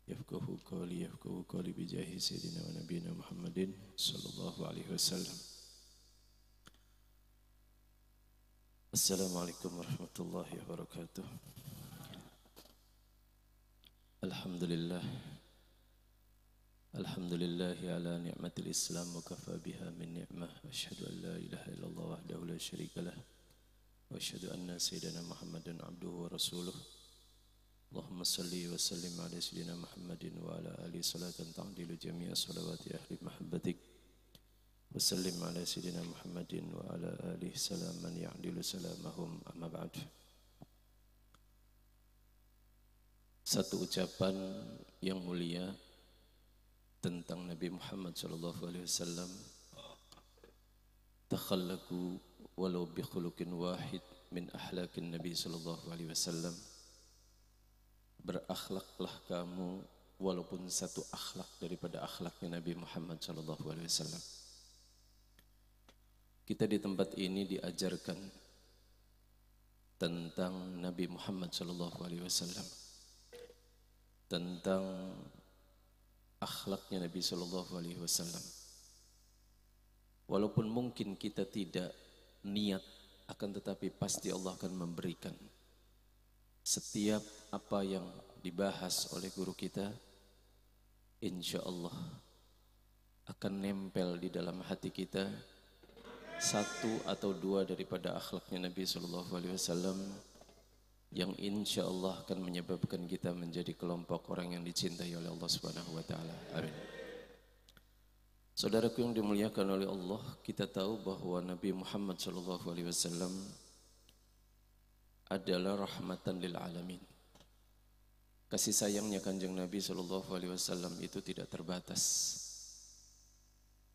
يفقهوا قولي بجاه سيدنا ونبينا محمد صلى الله عليه وسلم. السلام عليكم ورحمة الله وبركاته. الحمد لله على نعمة الإسلام وكفى بها من نعمة. أشهد أن لا إله إلا الله وحده لا شريك له وأشهد أن سيدنا محمدا عبده ورسوله. اللهم صل وسلم على سيدنا محمد وعلى آله صلاة تعدل جميع صلوات أهل محبتك وسلم على سيدنا محمد وعلى آله سلاما يعدل سلامهم. أما بعد. Satu ucapan yang mulia tentang Nabi Muhammad SAW. Takhallaqu walau bi khuluqin wahid min ahlaqin Nabi SAW. Berakhlaklah kamu walaupun satu akhlak daripada akhlaknya Nabi Muhammad SAW. Kita di tempat ini diajarkan tentang Nabi Muhammad SAW, tentang akhlaknya Nabi SAW. Walaupun mungkin kita tidak niat, akan tetapi pasti Allah akan memberikan. Setiap apa yang dibahas oleh guru kita, insya Allah akan nempel di dalam hati kita satu atau dua daripada akhlaknya Nabi SAW yang insya Allah akan menyebabkan kita menjadi kelompok orang yang dicintai oleh Allah Subhanahu wa Ta'ala. Amin. Saudaraku yang dimuliakan oleh Allah, kita tahu bahwa Nabi Muhammad SAW adalah rahmatan lil alamin. Kasih sayangnya Kanjeng Nabi SAW itu tidak terbatas.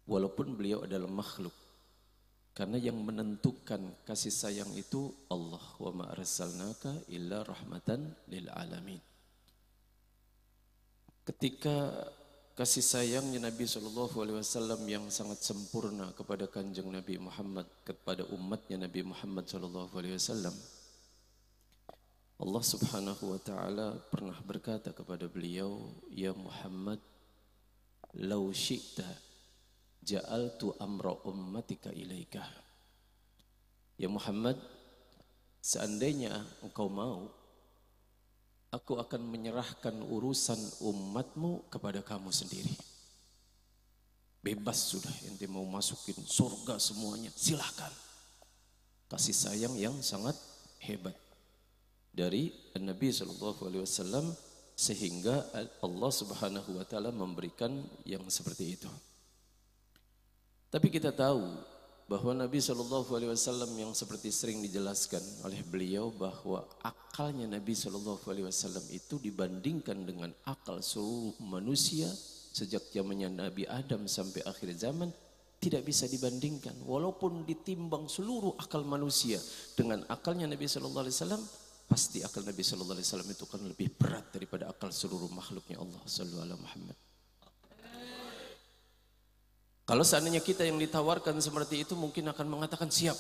Walaupun beliau adalah makhluk, karena yang menentukan kasih sayang itu Allah. Wa ma arsalnaka illa rahmatan lil alamin. Ketika kasih sayangnya Nabi SAW yang sangat sempurna kepada Kanjeng Nabi Muhammad, kepada umatnya Nabi Muhammad SAW, Allah Subhanahu wa Ta'ala pernah berkata kepada beliau, ya Muhammad, law syi'ta ja'altu amra ummatika ilaika. Ya Muhammad, seandainya engkau mau, aku akan menyerahkan urusan umatmu kepada kamu sendiri. Bebas sudah, ente mau masukin surga semuanya, silahkan. Kasih sayang yang sangat hebat dari Nabi SAW, sehingga Allah Subhanahu wa Ta'ala memberikan yang seperti itu. Tapi kita tahu bahwa Nabi SAW yang seperti sering dijelaskan oleh beliau, bahwa akalnya Nabi SAW itu dibandingkan dengan akal seluruh manusia sejak zamannya Nabi Adam sampai akhir zaman tidak bisa dibandingkan. Walaupun ditimbang seluruh akal manusia dengan akalnya Nabi SAW, pasti akal Nabi SAW itu kan lebih berat daripada akal seluruh makhluknya Allah. Sallallahu alaihi Muhammad. Kalau seandainya kita yang ditawarkan seperti itu, mungkin akan mengatakan siap.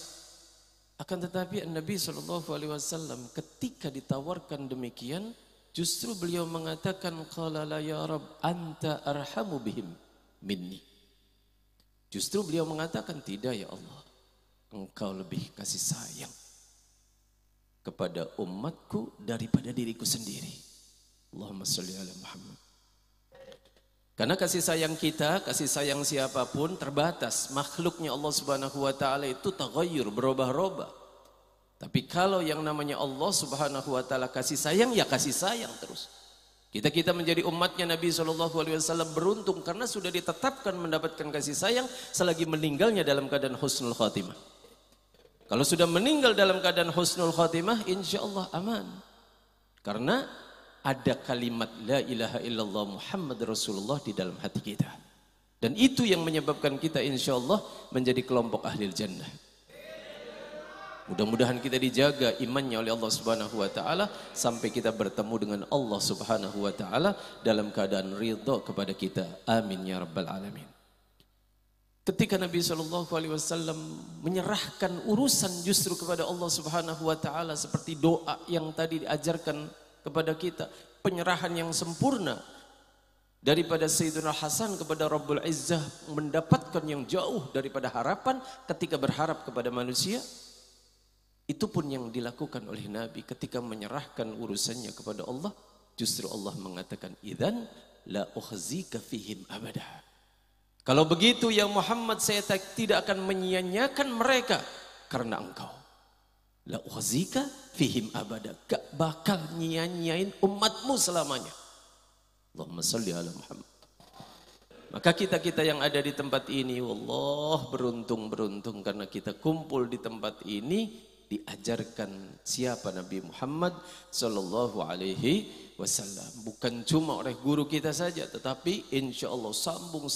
Akan tetapi Nabi SAW ketika ditawarkan demikian, justru beliau mengatakan, qala la ya Rabb anta arhamu bihim minni. Justru beliau mengatakan, tidak ya Allah, engkau lebih kasih sayang kepada umatku daripada diriku sendiri. Allahumma sholli ala Muhammad. Karena kasih sayang kita, kasih sayang siapapun terbatas. Makhluknya Allah Subhanahu wa Ta'ala itu taghayyur, berubah-ubah. Tapi kalau yang namanya Allah Subhanahu wa Ta'ala kasih sayang, ya kasih sayang terus. Kita menjadi umatnya Nabi SAW beruntung karena sudah ditetapkan mendapatkan kasih sayang selagi meninggalnya dalam keadaan husnul khatimah. Kalau sudah meninggal dalam keadaan husnul khatimah, insya Allah aman. Karena ada kalimat la ilaha illallah Muhammad Rasulullah di dalam hati kita. Dan itu yang menyebabkan kita insya Allah menjadi kelompok ahli jannah. Mudah-mudahan kita dijaga imannya oleh Allah Subhanahu wa Ta'ala sampai kita bertemu dengan Allah Subhanahu wa Ta'ala dalam keadaan ridha kepada kita. Amin ya rabbal alamin. Ketika Nabi SAW menyerahkan urusan justru kepada Allah Subhanahu wa Ta'ala, seperti doa yang tadi diajarkan kepada kita, penyerahan yang sempurna, daripada Sayyidina Hasan kepada Rabbul Izzah mendapatkan yang jauh daripada harapan ketika berharap kepada manusia. Itu pun yang dilakukan oleh Nabi ketika menyerahkan urusannya kepada Allah. Justru Allah mengatakan, idzan la ukhzika fihim abada. Kalau begitu ya Muhammad, saya tidak akan menyia-nyiakan mereka karena engkau. La ukhzika fihim abada. Gak bakal nyia-nyiain umatmu selamanya. Allahumma salli ala Muhammad. Maka kita-kita yang ada di tempat ini, wallah beruntung karena kita kumpul di tempat ini, diajarkan siapa Nabi Muhammad sallallahu alaihi wasallam. Bukan cuma oleh guru kita saja, tetapi insya Allah sambung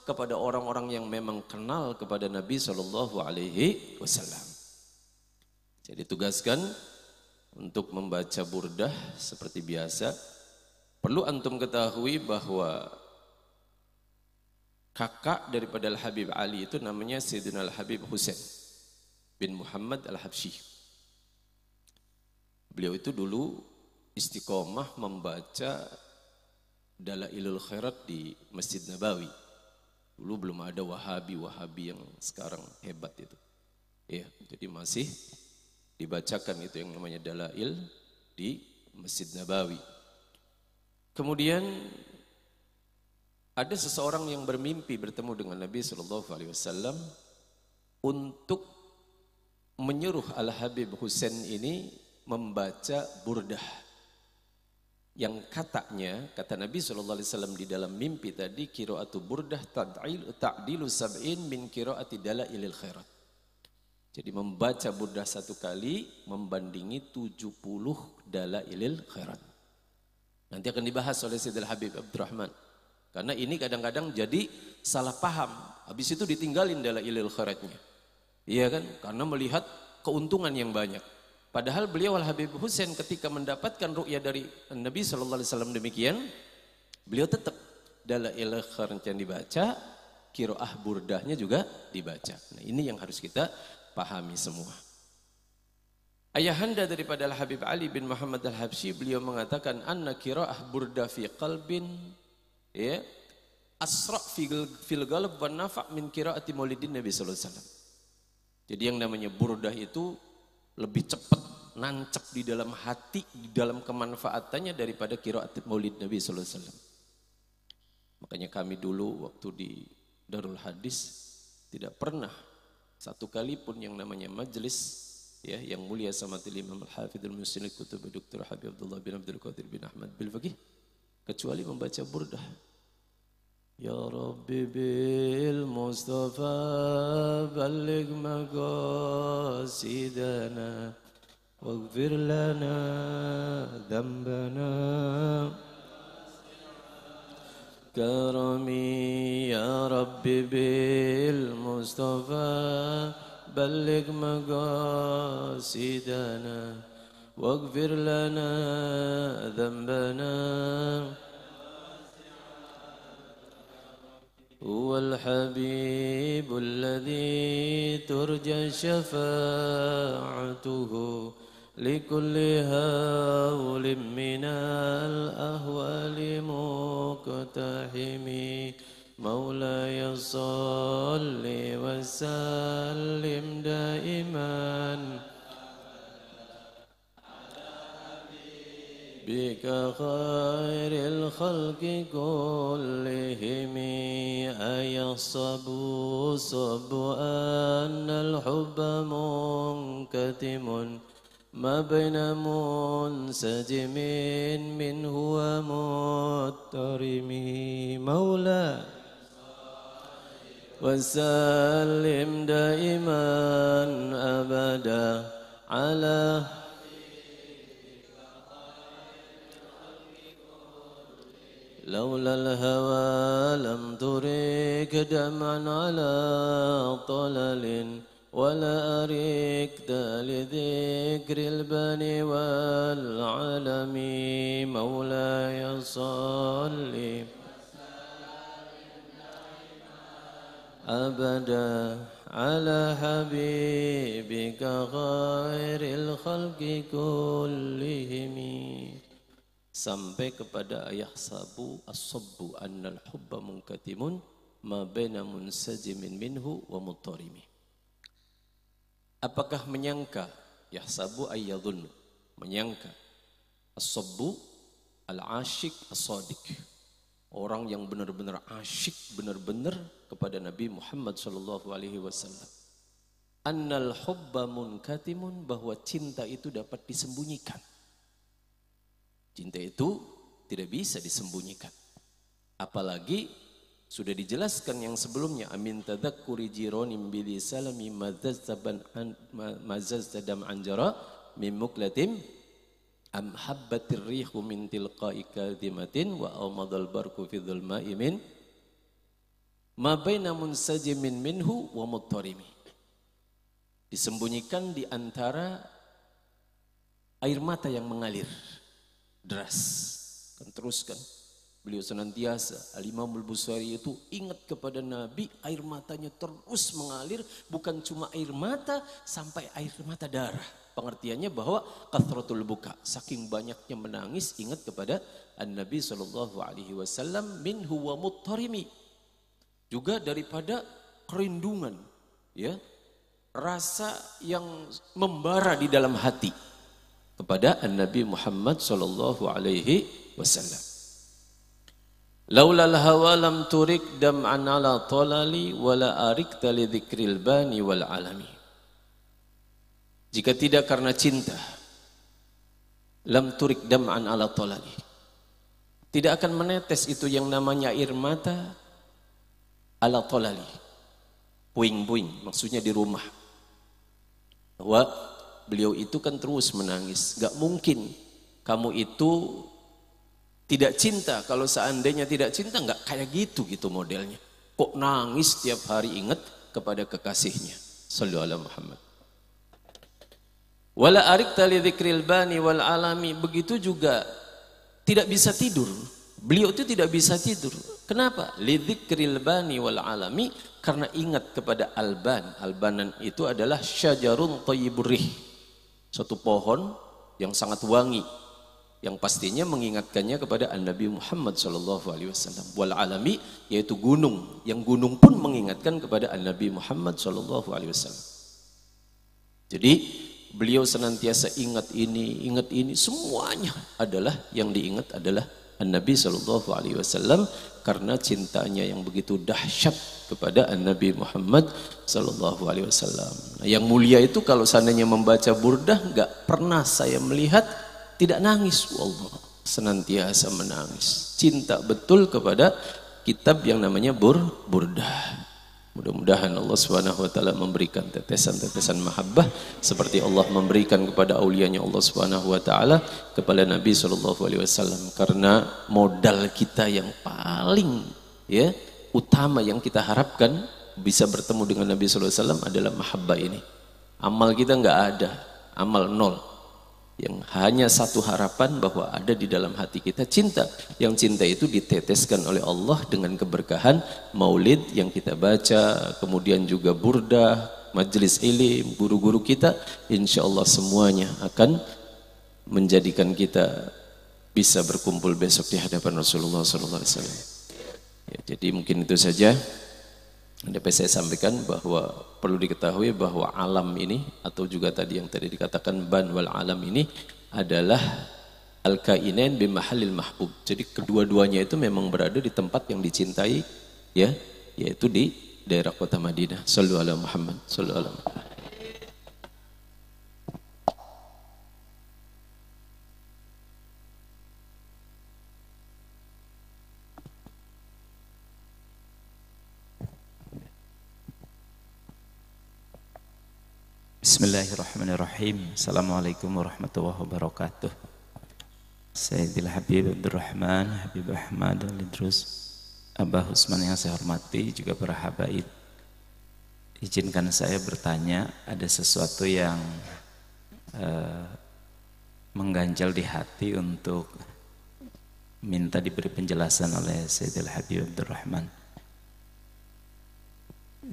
kepada orang-orang yang memang kenal kepada Nabi sallallahu alaihi wasallam. Jadi tugaskan untuk membaca burdah seperti biasa. Perlu antum ketahui bahwa kakak daripada Al-Habib Ali itu namanya Sayyidina Al-Habib Husain bin Muhammad Al-Habsyi. Beliau itu dulu istiqomah membaca Dalailul Khairat di Masjid Nabawi. Dulu belum ada Wahabi yang sekarang hebat itu. Ya, jadi masih dibacakan itu yang namanya Dalail di Masjid Nabawi. Kemudian ada seseorang yang bermimpi bertemu dengan Nabi SAW untuk menyuruh Al-Habib Husain ini membaca burdah. Yang kata Nabi SAW di dalam mimpi tadi, qiraatu burdah ta'dilu sab'in min qiraati dalailil khairat. Jadi membaca burdah satu kali membandingi 70 dalailil khairat. Nanti akan dibahas oleh Sayyidil Habib Abdurrahman. Karena ini kadang-kadang jadi salah paham. Habis itu ditinggalin dalailil khairatnya. Iya kan? Karena melihat keuntungan yang banyak. Padahal beliau Al-Habib Husain ketika mendapatkan ru'ya dari Nabi SAW demikian, beliau tetap dalailil khairat yang dibaca, qiraah burdahnya juga dibaca. Nah, ini yang harus kita pahami semua. Ayahanda daripada Al-Habib Ali bin Muhammad Al-Habsyi, beliau mengatakan anna qiraah burdah fi qalbin ya asra fil qalb wan nafa' min qiraati maulidin Nabi sallallahu alaihi wasallam. Jadi yang namanya burdah itu lebih cepat nancep di dalam hati, di dalam kemanfaatannya daripada qiraat maulid Nabi sallallahu alaihi wasallam. Makanya kami dulu waktu di Darul Hadis tidak pernah satu kali pun yang namanya majelis ya yang mulia sama Imam Al-Hafidhul Musnid Kutub Dr. Habib Abdullah bin Abdul Qadir bin Ahmad bil Faqih kecuali membaca burdah. Ya Rabbi bil Mustafa balligh maqasidana waghfir lana dhanbana karami ya Rabbi bil Mustafa balligh maqasidana waghfir lana dhanbana هو الحبيب الذي ترجى شفاعته لكل هول من الأهوال مقتحم مولاي صل وسلم دائما بك خير الخلق كلهم أيحسب صب أن الحب منكتم ما بين منسجم منه ومضطرم مولاي وسلم دائما أبدا على لولا الهوى لم ترك دمعا على طلل ولا أركت لذكر البني والعالم مولاي صل أبدا على حبيبك خير الخلق كلهم sampai kepada yahsabu as-sabbu annal hubba munkatimun ma baina munsajimin minhu wa muttarimi. Apakah menyangka, yahsabu ayyadhunnu, menyangka, as-sabbu al-asyik as-sadiq, orang yang benar-benar asyik, benar-benar kepada Nabi Muhammad sallallahu alaihi wasallam. Annal hubba munkatimun, bahwa cinta itu dapat disembunyikan. Cinta itu tidak bisa disembunyikan. Apalagi sudah dijelaskan yang sebelumnya, amin tadzakkuri jironim bili salami mazazdadam anjara min muklatim am habbatir rihu min tilqa'i kadhimatin wa awmadal barku fi dhulma'i min ma baina munsajimin minhu wa muttarimi. Disembunyikan di antara air mata yang mengalir deras. Kan teruskan, beliau senantiasa, Al-Imamul Busari itu ingat kepada Nabi, air matanya terus mengalir, bukan cuma air mata, sampai air mata darah. Pengertiannya bahwa kathratul buka, saking banyaknya menangis, ingat kepada An-Nabi SAW, minhu wa muttarimi, juga daripada kerindungan, ya, rasa yang membara di dalam hati kepada An-Nabi Muhammad sallallahu alaihi wasallam. Laulal hawa lam turik dam'an ala talali wala arikta li dzikril bani wal alami. Jika tidak karena cinta, lam turik dam'an ala talali, tidak akan menetes itu yang namanya air mata ala talali, puing-puing, maksudnya di rumah. Bahwa beliau itu kan terus menangis. Gak mungkin kamu itu tidak cinta. Kalau seandainya tidak cinta, gak kayak gitu modelnya. Kok nangis tiap hari ingat kepada kekasihnya. Sallallahu alaihi Muhammad. Wala arikta li dzikril bani wal alami. Begitu juga tidak bisa tidur. Beliau itu tidak bisa tidur. Kenapa? Li dzikril bani wal alami, karena ingat kepada alban. Albanan itu adalah syajarun thayyibur rih, suatu pohon yang sangat wangi, yang pastinya mengingatkannya kepada An-Nabi Muhammad SAW. Wal alami, yaitu gunung, yang gunung pun mengingatkan kepada An-Nabi Muhammad SAW. Jadi beliau senantiasa ingat ini, semuanya adalah yang diingat adalah An-Nabi SAW, karena cintanya yang begitu dahsyat kepada An-Nabi Muhammad SAW. Nah, yang mulia itu kalau seandainya membaca burdah, nggak pernah saya melihat tidak nangis. Wallah, senantiasa menangis. Cinta betul kepada kitab yang namanya burdah. Mudah-mudahan Allah SWT memberikan tetesan-tetesan mahabbah seperti Allah memberikan kepada aulianya Allah SWT kepada Nabi SAW. Karena modal kita yang paling utama yang kita harapkan bisa bertemu dengan Nabi SAW adalah mahabbah ini. Amal kita nggak ada, amal nol. Yang hanya satu harapan bahwa ada di dalam hati kita cinta. Yang cinta itu diteteskan oleh Allah dengan keberkahan maulid yang kita baca, kemudian juga burdah, majelis ilim, guru-guru kita, insya Allah semuanya akan menjadikan kita bisa berkumpul besok di hadapan Rasulullah SAW. Ya, jadi mungkin itu saja dapat saya sampaikan, bahwa perlu diketahui bahwa alam ini, atau juga tadi yang tadi dikatakan ban wal alam ini adalah al-kainain bimahallil mahbub. Jadi kedua-duanya itu memang berada di tempat yang dicintai, ya, yaitu di daerah kota Madinah. Sallu ala Muhammad, sallu ala Muhammad. Bismillahirrahmanirrahim. Assalamualaikum warahmatullahi wabarakatuh. Sayyidil Habib Abdurrahman Habib Ahmad Al-Idrus Abah Usman yang saya hormati, juga para habaib, izinkan saya bertanya. Ada sesuatu yang mengganjal di hati untuk minta diberi penjelasan oleh Sayyidil Habib Abdurrahman.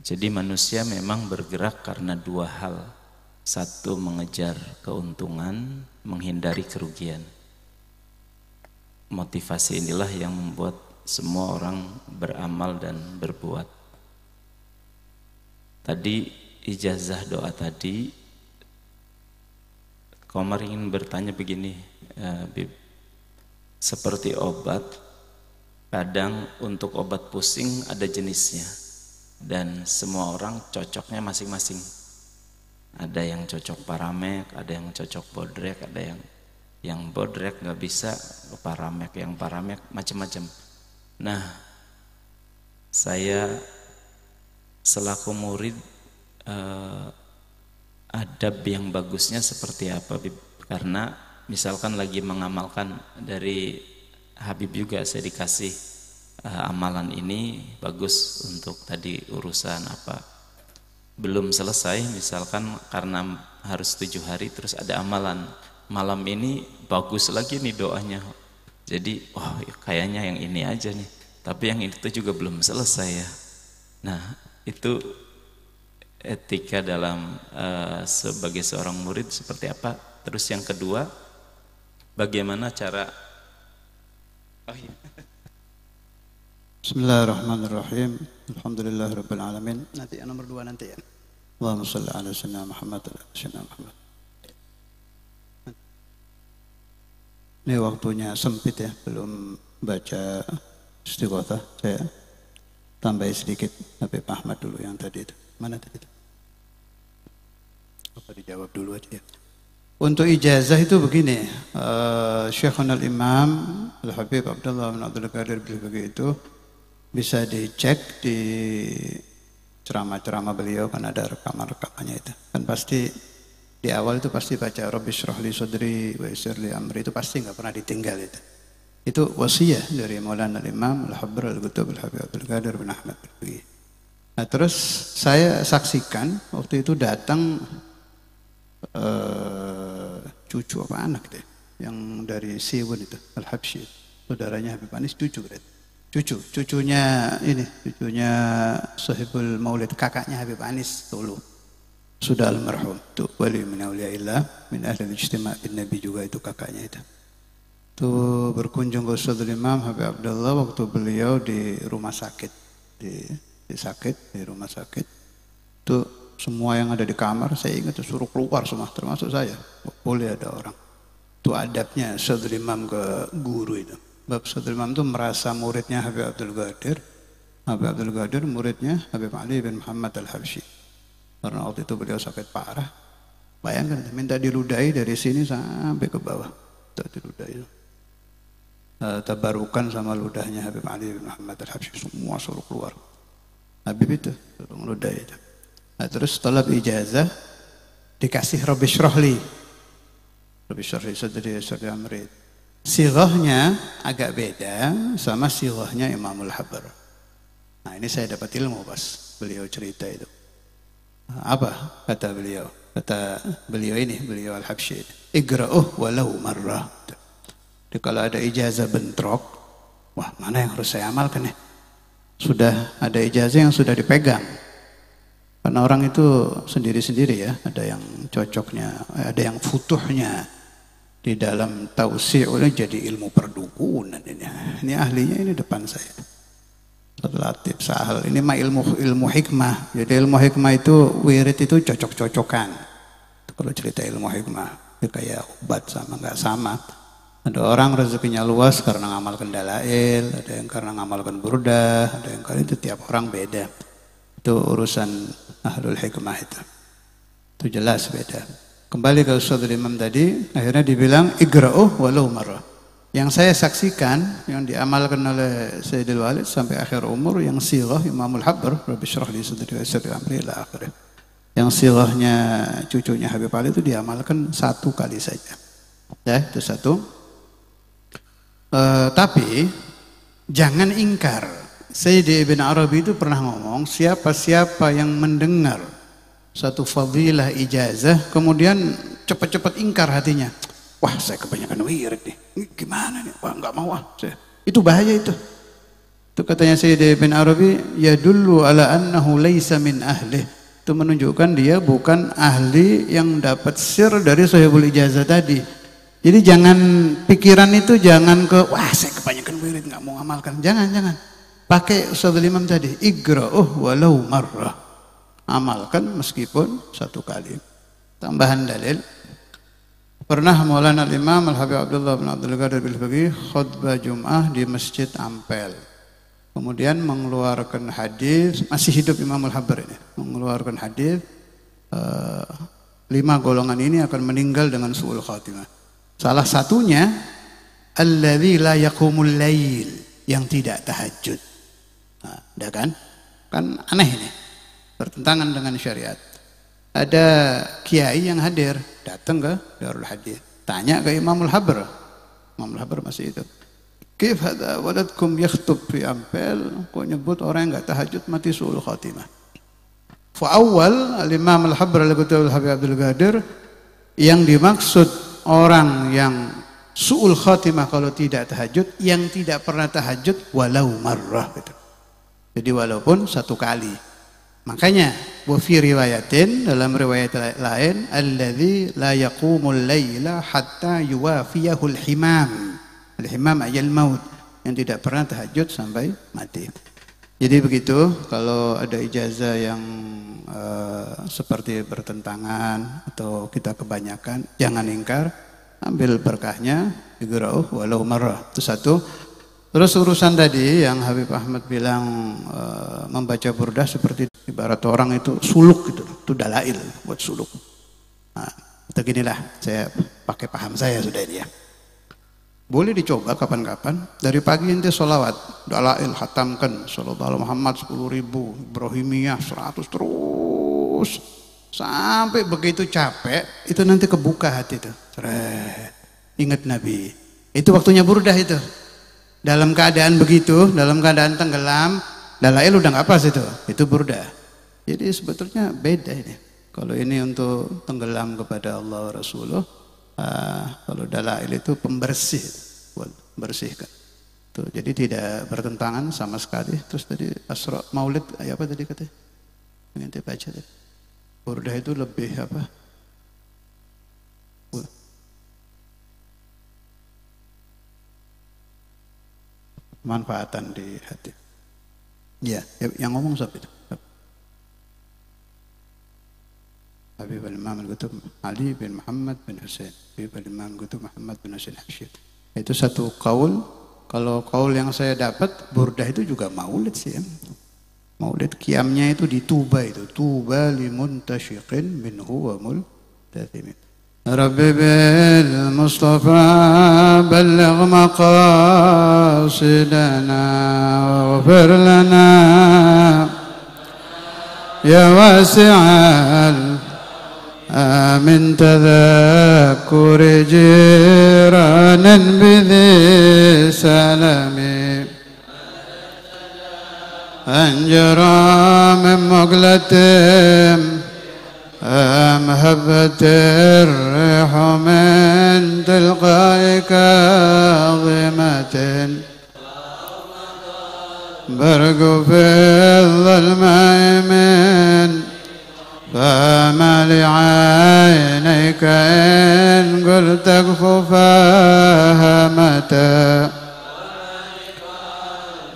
Jadi manusia memang bergerak karena dua hal. Satu, mengejar keuntungan, menghindari kerugian. motivasi inilah yang membuat semua orang beramal dan berbuat. Tadi ijazah doa tadi, Komar ingin bertanya begini, Bib, seperti obat, kadang untuk obat pusing ada jenisnya dan semua orang cocoknya masing-masing. Ada yang cocok Paramek, ada yang cocok Bodrek, ada yang Bodrek nggak bisa, Paramek, yang Paramek macam-macam. Nah, saya selaku murid, adab yang bagusnya seperti apa, Bib? Karena misalkan lagi mengamalkan dari Habib juga, saya dikasih amalan ini bagus untuk tadi urusan apa, belum selesai misalkan karena harus 7 hari, terus ada amalan malam ini bagus lagi nih doanya, jadi kayaknya yang ini aja nih, tapi yang itu juga belum selesai ya. Nah, itu etika dalam sebagai seorang murid seperti apa? Terus yang kedua, bagaimana cara Bismillahirrahmanirrahim. Alhamdulillahirabbil alamin. Nanti yang nomor 2 nanti ya. Allahumma shalli ala sayyidina Muhammad wa ala sayyidina Muhammad. Ini waktunya sempit ya, belum baca Istighatsah. Saya tambahin sedikit Habib Ahmad dulu yang tadi itu. Mana tadi itu? Apa dijawab dulu aja ya. Untuk ijazah itu begini, Syekhuna al-Imam Al-Habib Abdullah bin Abdul Qadir Bilbagi itu bisa dicek di ceramah-ceramah beliau, kan ada rekaman-rekamannya itu. Kan pasti di awal itu pasti baca Rabbi shrah li sadri wa yassir li amri, itu pasti nggak pernah ditinggal itu. Itu wasiat dari Maulana al-Imam Al-Habr Al-Qutub Al-Habib Abdul Qadir bin Ahmad Bilbagi. Nah, terus saya saksikan waktu itu datang cucu apa anak deh yang dari Siwon itu, Al-Habsyi, saudaranya Habib Anis, cucunya Sahibul Maulid, kakaknya Habib Anis Solo, sudah almarhum, itu wali min auliyaillah min ahli ijtima' bin Nabi juga, itu kakaknya itu berkunjung ke Ustadzul Imam Habib Abdullah waktu beliau di rumah sakit, di rumah sakit itu. Semua yang ada di kamar saya ingat suruh keluar semua, termasuk saya. Boleh ada orang. Itu adabnya Ustadzul Imam ke guru itu. Bab Ustadzul Imam itu merasa muridnya Habib Abdul Qadir, Habib Abdul Qadir muridnya Habib Ali bin Muhammad Al-Habsyi. Karena waktu itu beliau sakit parah. Bayangkan, minta diludahi dari sini sampai ke bawah. Minta diludahi. Tabarukan sama ludahnya Habib Ali bin Muhammad Al-Habsyi, semua suruh keluar. Habib itu suruh meludahi itu. Nah, terus setelah ijazah dikasih Rabbi shrah li sadri wa yassir li amri. Sighahnya agak beda sama sighahnya Imamul Habr. Nah, ini saya dapat ilmu pas beliau cerita itu. Apa kata beliau? Kata beliau Al-Habsyi, igra'uh walau marrah. Jadi kalau ada ijazah bentrok, wah, mana yang harus saya amalkan ya? Sudah ada ijazah yang sudah dipegang. Karena orang itu sendiri-sendiri ya, ada yang cocoknya, ada yang futuhnya di dalam tausi'ulnya jadi ilmu perdukunan ini. Ini ahlinya ini depan saya. Latif Sahal, ini mah ilmu hikmah. Jadi ilmu hikmah itu wirid itu cocok-cocokan. Kalau cerita ilmu hikmah, itu kayak obat sama nggak sama. Ada orang rezekinya luas karena ngamalkan dalail, ada yang karena ngamalkan burdah, ada yang karena itu tiap orang beda. Itu urusan ahlul hikmah itu jelas beda. Kembali ke Ustadzul Imam tadi, akhirnya dibilang igra'uh walau marrah. Yang saya saksikan yang diamalkan oleh Sayyidil Walid sampai akhir umur, yang sighah Imamul Habr Rabbi shrah li sadri wa yassir li amri ila akhirih. Yang sighahnya cucunya Habib Ali itu diamalkan 1 kali saja. Ya, itu 1. Tapi jangan ingkar. Sayyidi Ibn Arabi itu pernah ngomong, siapa-siapa yang mendengar satu fadilah ijazah kemudian cepat-cepat ingkar hatinya, wah saya kebanyakan wirid nih, gimana nih, wah nggak mau itu bahaya itu katanya Sayyidi Ibn Arabi, yadullu ala annahu laysa min ahlih, itu menunjukkan dia bukan ahli yang dapat sir dari sahibul ijazah tadi. Jadi jangan pikiran itu jangan ke wah saya kebanyakan wirid nggak mau amalkan. Jangan. Pakai Ustadzul Imam tadi, igra'uh walau marrah. Amalkan meskipun satu kali. Tambahan dalil. Pernah Maulana Imam Al-Habib Abdullah bin Abdul Qadir Bil-Faqih khutbah Jum'ah di Masjid Ampel. Kemudian mengeluarkan hadis, masih hidup Imam Al-Habib ini, mengeluarkan hadis 5 golongan ini akan meninggal dengan su'ul khatimah. Salah satunya alladzi la yaqumul lail, yang tidak tahajud. Nah, udah kan? Kan aneh ini. Bertentangan dengan syariat. Ada kiai yang hadir, datang ke Darul Hadis, tanya ke Imamul Habr. Imamul Habr masih itu. Kif hadza waladkum yakhtub fi Ampel, kok nyebut orang yang enggak tahajud mati su'ul khatimah. Fa awal al-Imam Al-Habr al-Habib Abdul Qadir, yang dimaksud orang yang su'ul khatimah kalau tidak tahajud, yang tidak pernah tahajud walau marrah gitu. Jadi walaupun satu kali. Makanya wa fi riwayatin, dalam riwayat lain, alladzi la yaqumul laila hatta yuwafiyahul himam. Al-himam ayal maut, yang tidak pernah tahajud sampai mati. Jadi begitu, kalau ada ijazah yang seperti bertentangan atau kita kebanyakan, jangan ingkar, ambil berkahnya, igra'uh walau marrah. Itu satu. Terus urusan tadi yang Habib Ahmad bilang membaca burdah seperti ibarat orang itu suluk gitu, itu dalail buat suluk. Nah, beginilah saya pakai paham saya sudah ini ya. Boleh dicoba kapan-kapan, dari pagi nanti sholawat, dalail hatamkan, sallallahu Muhammad 10.000, Ibrahimiyah 100 terus sampai begitu capek, itu nanti kebuka hati itu. Ingat Nabi. Itu waktunya burdah itu. Dalam keadaan begitu, dalam keadaan tenggelam, dalail udah nggak pas itu burdah. Jadi sebetulnya beda ini. Kalau ini untuk tenggelam kepada Allah Rasulullah, kalau dalail itu pembersih, buat bersihkan. Tuh, jadi tidak bertentangan sama sekali. Terus tadi Asra Maulid, apa tadi katanya? Nanti baca tadi. Burdah itu lebih apa? Manfaatan di hati. Ya, yang ngomong siapa itu? Habib al-Imam al-Qutub Ali bin Muhammad bin Husain. Habib al-Imam al-Qutub Muhammad bin Husain Hashid. Itu satu kaul. Kalau kaul yang saya dapat, burdah itu juga maulid sih ya. Maulid qiyamnya itu di Tuba itu. Tuba limuntashiqin minhu wa multathimin. Rabbi bil Mustafa balligh maqasidana waghfir lana ya wasi'al amin tadhakkuri jiranan bidhi salami anjara min muglatim مهبة الريح من تلقاء كاظمة برق في الظلماء من فما لعينيك إن قلت اكف فهمتا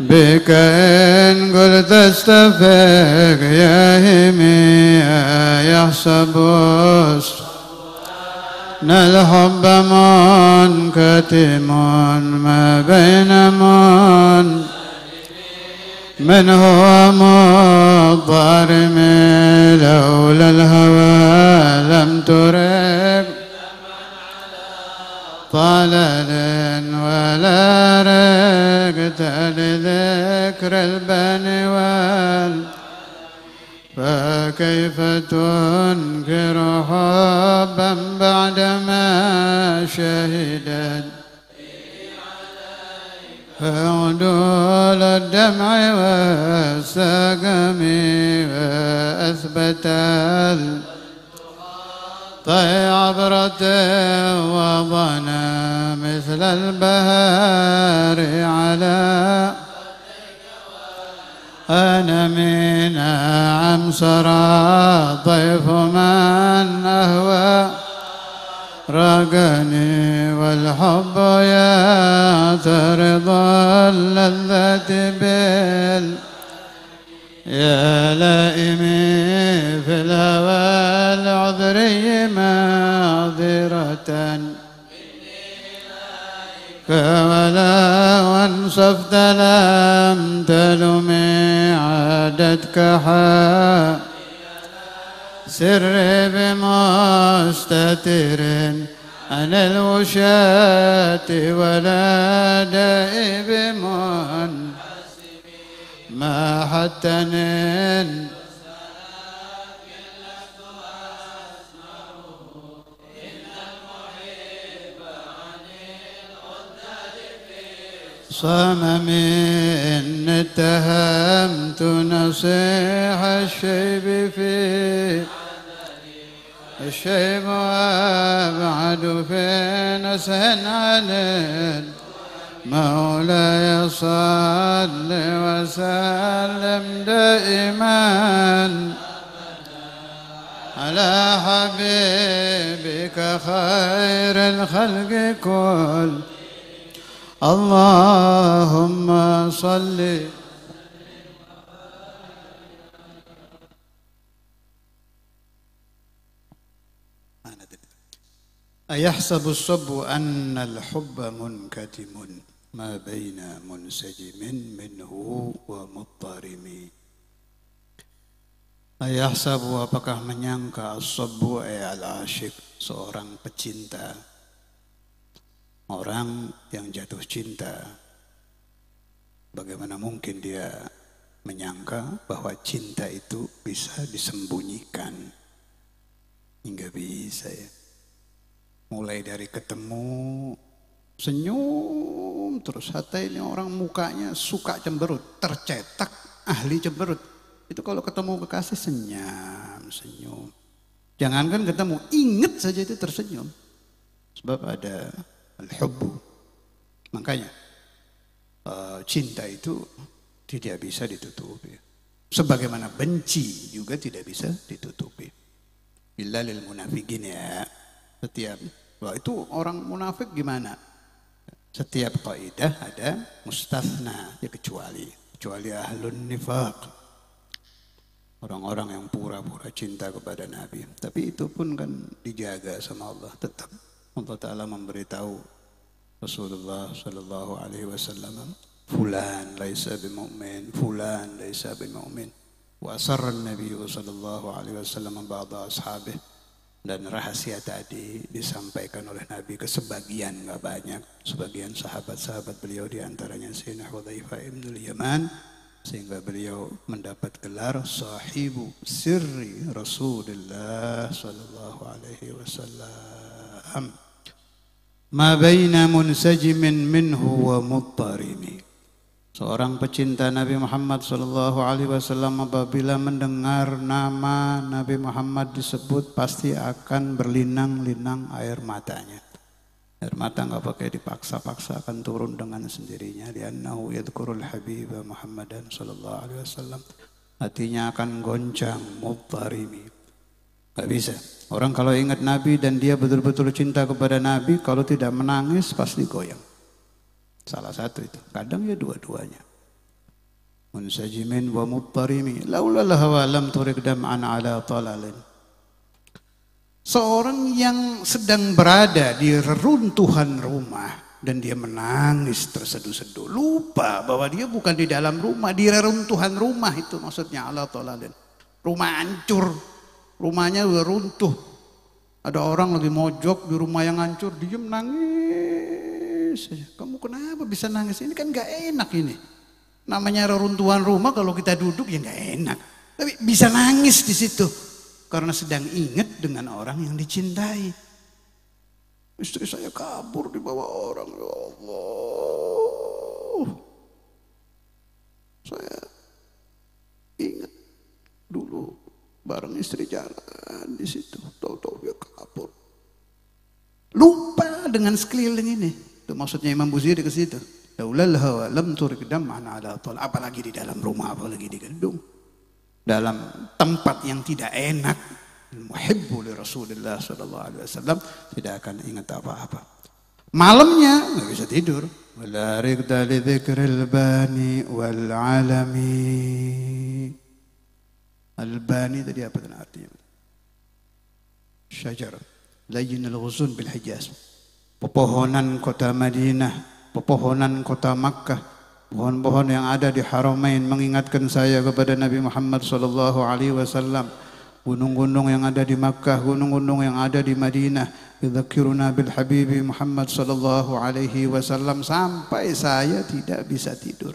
بك إن قلت استفق يا همي يحسب الحب منكتم ما بين من هو مضارم لولا الهوى لم ترق طلل ولا رقت لذكر البني فكيف تنكر حبا بعدما شهدت عدول الدمع والسقم وأثبت عبرة وضنا مثل البهار على أنا من عم سرى ضيف من أهوى رقني والحب يا رضا اللذة يا لائمي في الهوى العذري معذرة فولا وانصفت لم تلمي عادتك سري بمستتر عن الوشاة ولا دائي بمن ما حتى نن صمم إن اتهمت نصيح الشيب في الشيب وابعد في نسه عن مولاي صل وسلم دائما على حبيبك خير الخلق كل اللهم صل أيحسب الصب أن الحب منكتم ما بين منسجم منه ومضطرم Ayahsabu apakah menyangka as-sabbu al-asyik seorang pecinta, orang yang jatuh cinta, bagaimana mungkin dia menyangka bahwa cinta itu bisa disembunyikan? Hingga bisa ya. Mulai dari ketemu senyum terus, hatta ini orang mukanya suka cemberut, tercetak ahli cemberut. Itu kalau ketemu kekasih senyum. Jangankan ketemu, ingat saja itu tersenyum. Sebab ada al-hubbu. Makanya cinta itu tidak bisa ditutupi. Sebagaimana benci juga tidak bisa ditutupi. Illa lil munafiqin ya. Setiap, wah itu orang munafik gimana? Setiap kaidah ada mustathna, ya kecuali ahlun nifaq. Orang-orang yang pura-pura cinta kepada Nabi. Tapi itu pun kan dijaga sama Allah. Tetap Allah Ta'ala memberitahu Rasulullah Sallallahu Alaihi Wasallam, Fulan laisa bimu'min, Fulan laisa bimu'min. Wa asarra Nabi Sallallahu Alaihi Wasallam ba'da ashabih. Dan rahasia tadi disampaikan oleh Nabi ke sebagian, nggak banyak, sebagian sahabat-sahabat beliau, diantaranya Sayyidina Hudzaifah ibnul Yaman, sehingga beliau mendapat gelar sahibu sirri Rasulullah sallallahu alaihi wasallam. Ma baina munsajimin minhu wa muttarimi. Seorang pecinta Nabi Muhammad sallallahu alaihi wasallam apabila mendengar nama Nabi Muhammad disebut pasti akan berlinang-linang air matanya. Air mata nggak pakai dipaksa-paksa, akan turun dengan sendirinya. Li'annahu yadhkurul habiba Muhammadan sallallahu alaihi wasallam. Hatinya akan goncang, muttarimi. Gak bisa. Orang kalau ingat Nabi dan dia betul-betul cinta kepada Nabi, kalau tidak menangis pasti goyang. Salah satu itu. Kadang ya dua-duanya. Munsajimin wa muttarimi. Laulal hawa lam turik dam'an ala talalin. Seorang yang sedang berada di reruntuhan rumah dan dia menangis terseduh-seduh, lupa bahwa dia bukan di dalam rumah, di reruntuhan rumah itu maksudnya ala talalin. Rumah hancur, rumahnya udah runtuh. Ada orang lagi mojok di rumah yang hancur, dia menangis. Kamu kenapa bisa nangis? Ini kan gak enak ini. Namanya reruntuhan rumah, kalau kita duduk ya gak enak. Tapi bisa nangis di situ. Karena sedang ingat dengan orang yang dicintai. Istri saya kabur di bawah orang, ya Allah. Saya ingat dulu bareng istri jalan di situ, tahu-tahu dia kabur. Lupa dengan sekeliling ini. Itu maksudnya Imam Busiri ke situ. Laulal hawa lam turik dam'an ala tal. Apalagi di dalam rumah, apalagi di gedung. Dalam tempat yang tidak enak, muhibbu li Rasulillah sallallahu alaihi wasallam tidak akan ingat apa-apa. Malamnya nggak bisa tidur. Wala riqda li dzikril bani wal alami. Al-bani tadi apa artinya? Syajar layyin al-ghuzun bil Hijaz. Pepohonan kota Madinah, pepohonan kota Makkah, pohon-pohon yang ada di Haramain mengingatkan saya kepada Nabi Muhammad sallallahu alaihi wasallam. Gunung-gunung yang ada di Makkah, gunung-gunung yang ada di Madinah, yadzkiruna bil habibi Muhammad sallallahu alaihi wasallam, sampai saya tidak bisa tidur.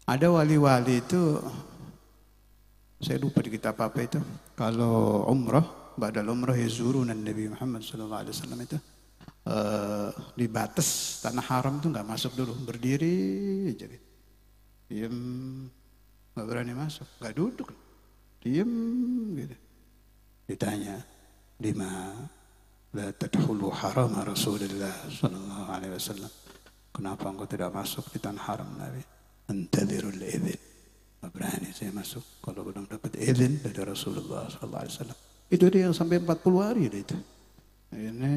Ada wali-wali itu, saya lupa di kitab apa itu, kalau umrah, ba'dal umrah yazuruna Nabi Muhammad sallallahu alaihi wasallam itu di batas tanah haram itu nggak masuk dulu, berdiri aja gitu. Diam, nggak berani masuk, nggak duduk, diam gitu. Ditanya, lima la tadkhulu haram Rasulullah sallallahu alaihi wasallam, kenapa engkau tidak masuk di tanah haram Nabi? Antadzirul idzin, nggak berani saya masuk kalau belum dapat izin dari Rasulullah sallallahu alaihi wasallam. Itu dia yang sampai 40 hari itu. Ini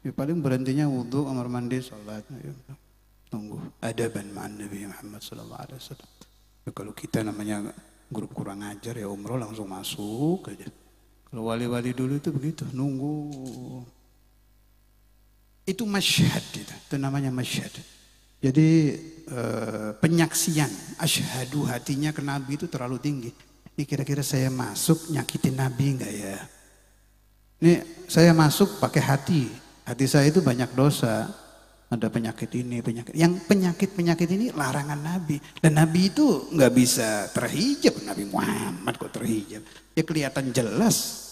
ya paling berhentinya wudhu, kamar mandi, sholat, ya, tunggu adaban ma'an Nabi Muhammad sallallahu alaihi wasallam. Ya, kalau kita namanya grup kurang ajar ya umroh langsung masuk aja. Kalau wali-wali dulu itu begitu, nunggu. Itu masyhad, itu namanya masyhad. Jadi penyaksian, asyhadu, hatinya ke Nabi itu terlalu tinggi. Ini kira-kira saya masuk nyakitin Nabi enggak ya? Ini saya masuk pakai hati. Hati saya itu banyak dosa. Ada penyakit ini, penyakit. Yang penyakit-penyakit ini larangan Nabi. Dan Nabi itu nggak bisa terhijab. Nabi Muhammad kok terhijab? Ya kelihatan jelas.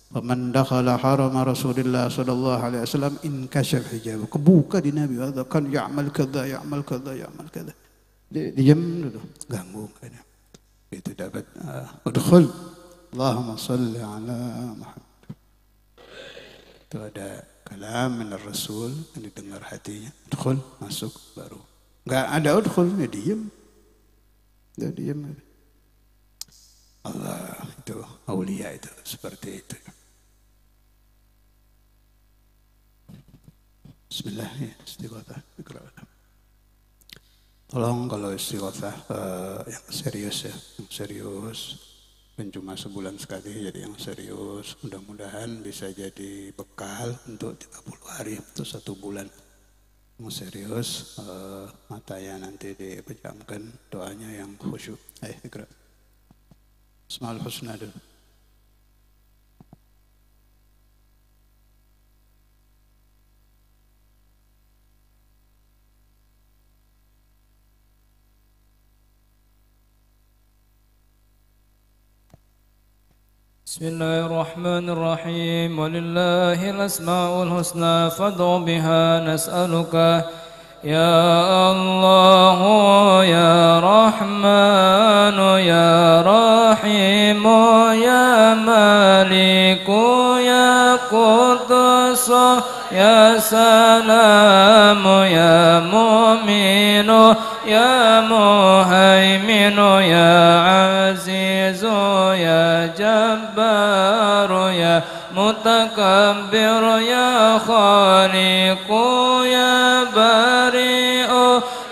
Faman dakhala harama Rasulillah sallallahu alaihi wasallam inkashaf hijab. Kebuka di Nabi. Kan ya'mal kadza, ya'mal kadza, ya'mal kadza. Diam dulu. Ganggu kayaknya. Itu dapat udkhul. Allahumma salli ala Muhammad. Itu ada kalam min Rasul yang didengar hatinya. Udkhul, masuk baru. Enggak ada udkhul, ya diam. Ya diam. Allah itu aulia itu seperti itu. Bismillah ya, istighatsah. Tolong kalau istighatsah yang serius ya, yang serius. Dan cuma sebulan sekali, jadi yang serius. Mudah-mudahan bisa jadi bekal untuk 30 hari atau 1 bulan. Yang serius, matanya nanti dipejamkan, doanya yang khusyuk. Ikra. Asmaul Husna dulu. بسم الله الرحمن الرحيم ولله الأسماء الحسنى فادع بها نسألك يا الله يا رحمن يا رحيم يا مالك يا قدوس يا سلام يا مؤمن يا مهيمن يا عزيز يا جبار يا متكبر يا خالق يا بريء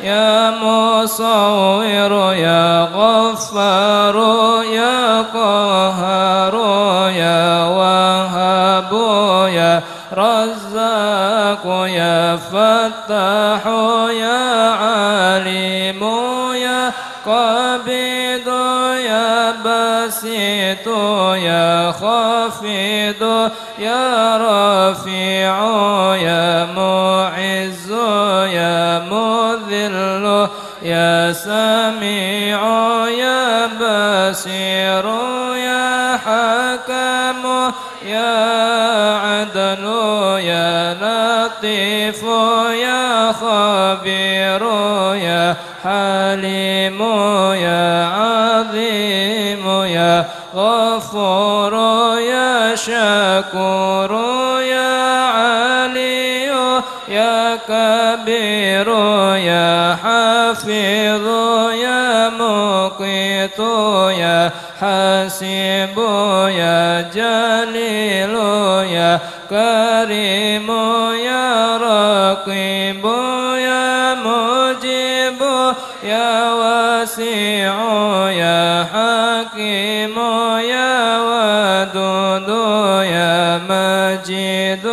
يا مصور يا غفار يا قهار يا وهاب يا رزاق يا فتاح يا عليم يا قبيض يا بسيط يا خفيض يا رفيع يا معز يا مذل يا سميع يا بصير يا حكم يا عدل يا لطيف يا خبير يا حليم يا عظيم يا غفور يا شكور يا علي يا كبير يا حفيظ يا مقيت يا حليم حسيب يا جليل يا كريم يا رقيب يا مجيب يا واسع يا حكيم يا ودود يا مجيد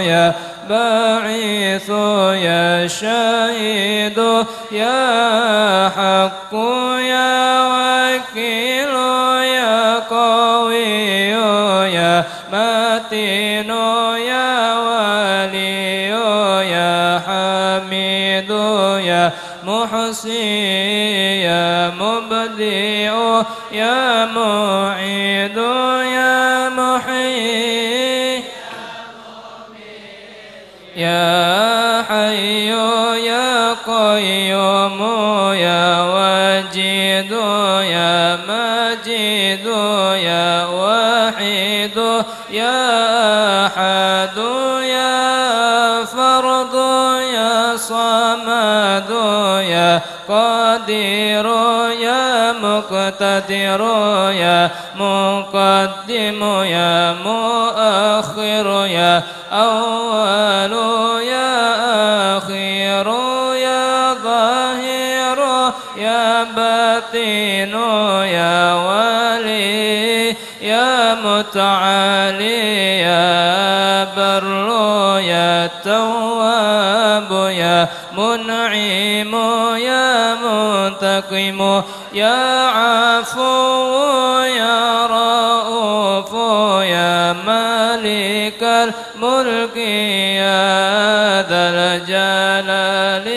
يا باعث يا شهيد يا حق يا وكيل يا قوي يا متين يا ولي يا حميد يا محصي يا مبدئ يا معيد يا محيي يا حي يا قيوم يا وجيد يا مجيد يا وحيد يا أحد يا فرد يا صمد يا قادر يا مقتدر يا مقدم يا مؤخر يا أول يا آخر يا ظاهر يا باطن يا ولي يا متعالي يا بر يا تواب يا منعم يا منتقم يا عفو يا رؤوف يا مالك الملك يا ذا الجلال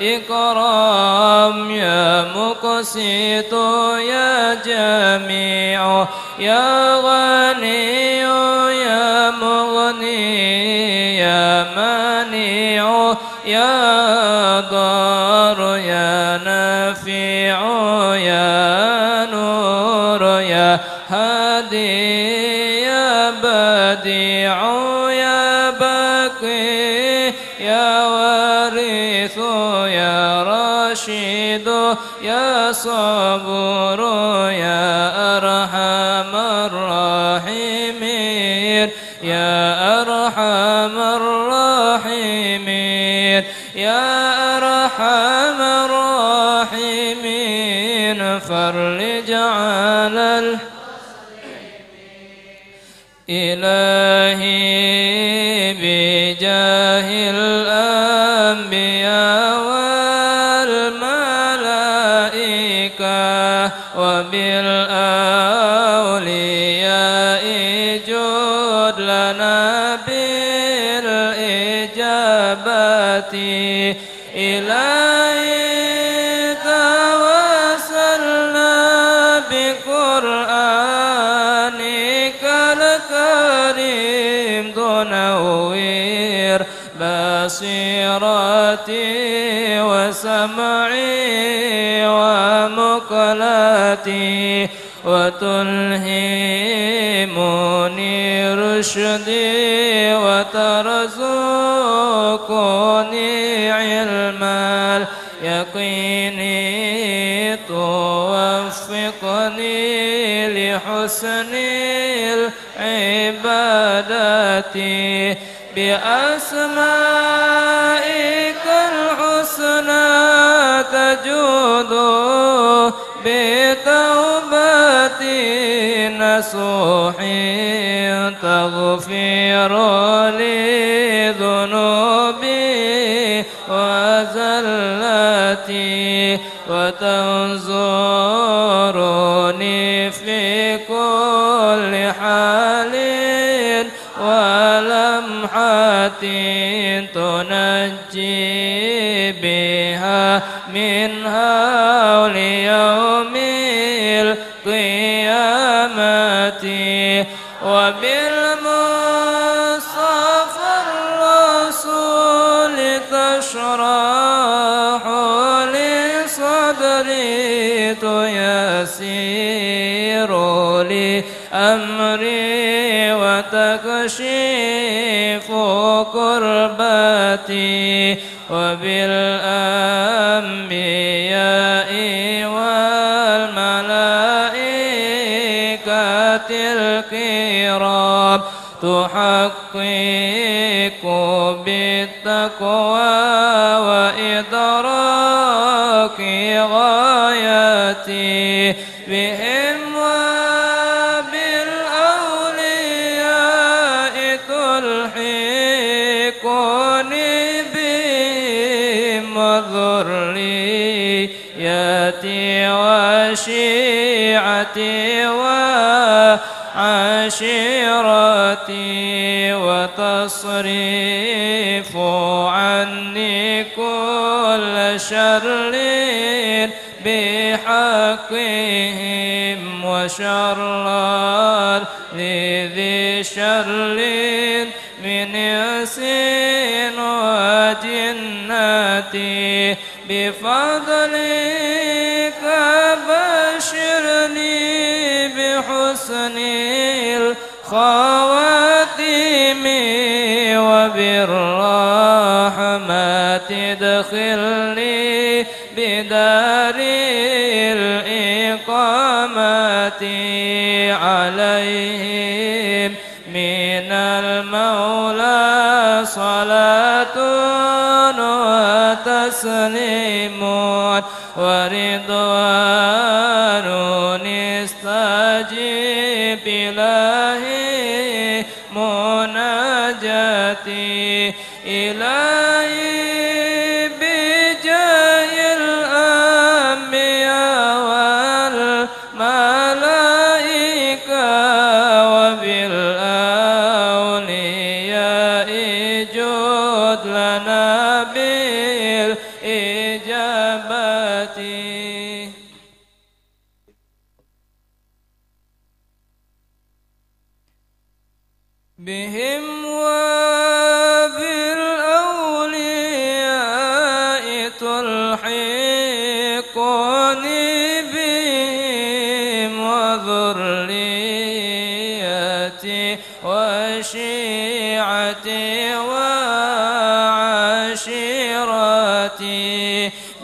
والإكرام يا مقسط يا جميع يا غني يا مغني يا مانع يا ضار يا نافع يا نور يا هادي يا بديع يا باقي يا وارث يا رشيد يا صبور يا أرحم الراحمين يا أرحم الراحمين يا أرحم الراحمين فرج على إلهي بجاه الأنبياء والملائكة وبالأولياء جود لنا بالإجابة إلهي توسلنا بقرآنك الكريم تنوّر بصيرتي وسمعي ومقلتي وتلهمني رشدي وترزقني علم اليقين توفقني لحسن العبادة بأسمائك الحسنى تجود بتوبة نصوح تغفر لي ذنوبي وزلتي وتنظرني في كل حال ولمحة تنجي بها من هول يوم القيامة وبالمصطفى الرسول تشرح لي صدري تيسير لي أمري وتكشف كربتي وبالأنبياء والملائكة تحقق بالتقوى وإدراك غايتي بهم وبالأولياء تلحقني بهم وذريتي وشيعتي وعشيرتي وتصريف عني كل شر بحقهم وشر لذي شر من إنس وجنة بفضلك بشرني بحسن الخواتم وبالرحمة ادخلني بدار الإقامة عليهم من المولى صلاة وتسليم ورضوان استجيب إلهي مناجاتي إلهي بجاه الأنبياء والملائكة وبالأولياء جد لنا بالإجابة بهم وبالأولياء تلحقني بهم وذريتي وشيعتي وعشيرتي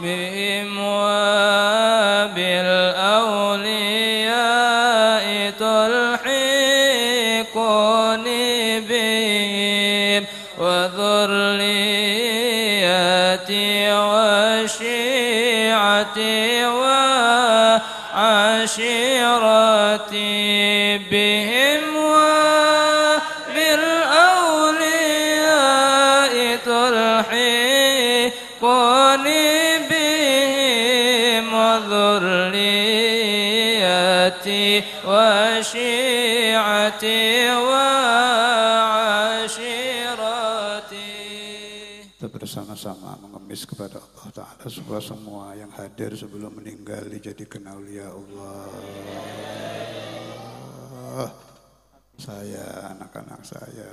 بهم وبالأولياء تلحقني بهم وذريتي وشيعتي وعشيرتي بهم وبالأولياء تلحقني بهم وذريتي وشيعتي وعشيرتي. Kita bersama-sama mengemis kepada Allah Ta'ala supaya semua yang hadir sebelum meninggal dijadikan aulia Allah. Saya, anak-anak saya,